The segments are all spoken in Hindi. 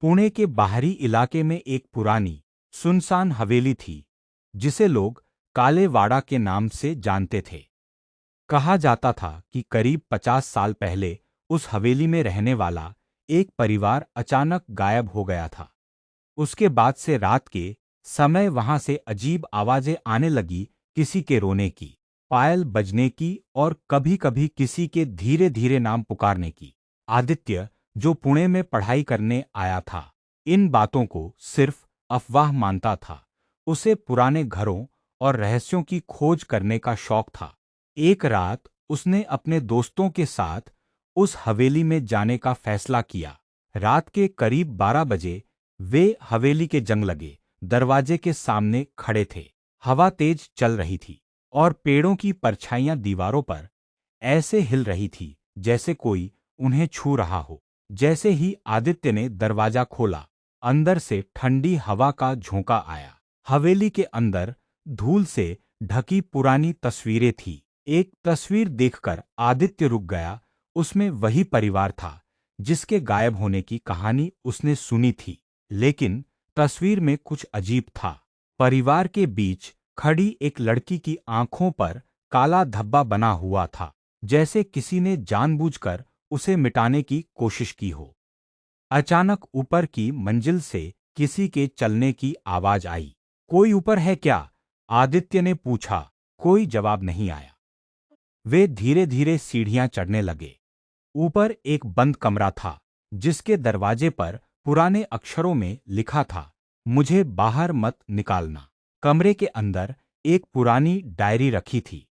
पुणे के बाहरी इलाके में एक पुरानी, सुनसान हवेली थी, जिसे लोग कालेवाड़ा के नाम से जानते थे। कहा जाता था कि करीब 50 साल पहले उस हवेली में रहने वाला एक परिवार अचानक गायब हो गया था। उसके बाद से रात के समय वहां से अजीब आवाजें आने लगी, किसी के रोने की, पायल बजने की और कभी-कभी किसी के धीरे-धीरे नाम पुकारने की। आदित्य, जो पुणे में पढ़ाई करने आया था, इन बातों को सिर्फ अफवाह मानता था। उसे पुराने घरों और रहस्यों की खोज करने का शौक था। एक रात उसने अपने दोस्तों के साथ उस हवेली में जाने का फैसला किया। रात के करीब 12 बजे वे हवेली के जंग लगे दरवाजे के सामने खड़े थे। हवा तेज चल रही थी और पेड़ों की परछाइयां दीवारों पर ऐसे हिल रही थी जैसे कोई उन्हें छू रहा हो। जैसे ही आदित्य ने दरवाजा खोला, अंदर से ठंडी हवा का झोंका आया। हवेली के अंदर धूल से ढकी पुरानी तस्वीरें थी। एक तस्वीर देखकर आदित्य रुक गया। उसमें वही परिवार था जिसके गायब होने की कहानी उसने सुनी थी। लेकिन तस्वीर में कुछ अजीब था। परिवार के बीच खड़ी एक लड़की की आंखों पर काला धब्बा बना हुआ था, जैसे किसी ने जानबूझकर उसे मिटाने की कोशिश की हो। अचानक ऊपर की मंजिल से किसी के चलने की आवाज आई। कोई ऊपर है क्या? आदित्य ने पूछा। कोई जवाब नहीं आया। वे धीरे धीरे सीढ़ियां चढ़ने लगे। ऊपर एक बंद कमरा था, जिसके दरवाजे पर पुराने अक्षरों में लिखा था, मुझे बाहर मत निकालना। कमरे के अंदर एक पुरानी डायरी रखी थी।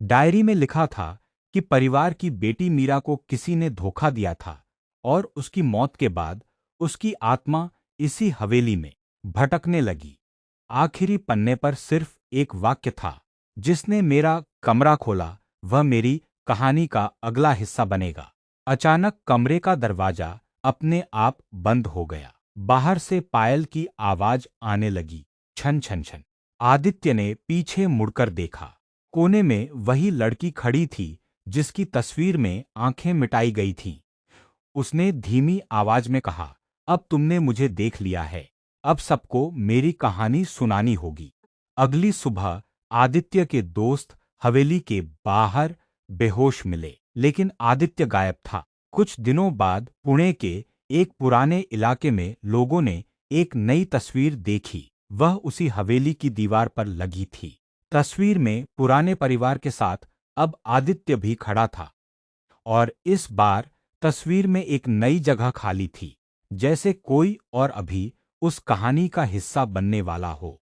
डायरी में लिखा था कि परिवार की बेटी मीरा को किसी ने धोखा दिया था और उसकी मौत के बाद उसकी आत्मा इसी हवेली में भटकने लगी। आखिरी पन्ने पर सिर्फ एक वाक्य था, जिसने मेरा कमरा खोला वह मेरी कहानी का अगला हिस्सा बनेगा। अचानक कमरे का दरवाजा अपने आप बंद हो गया। बाहर से पायल की आवाज आने लगी, छन छन छन। आदित्य ने पीछे मुड़कर देखा। कोने में वही लड़की खड़ी थी जिसकी तस्वीर में आंखें मिटाई गई थीं। उसने धीमी आवाज में कहा, अब तुमने मुझे देख लिया है। अब सबको मेरी कहानी सुनानी होगी। अगली सुबह आदित्य के दोस्त हवेली के बाहर बेहोश मिले, लेकिन आदित्य गायब था। कुछ दिनों बाद पुणे के एक पुराने इलाके में लोगों ने एक नई तस्वीर देखी। वह उसी हवेली की दीवार पर लगी थी। तस्वीर में पुराने परिवार के साथ अब आदित्य भी खड़ा था, और इस बार तस्वीर में एक नई जगह खाली थी, जैसे कोई और अभी उस कहानी का हिस्सा बनने वाला हो।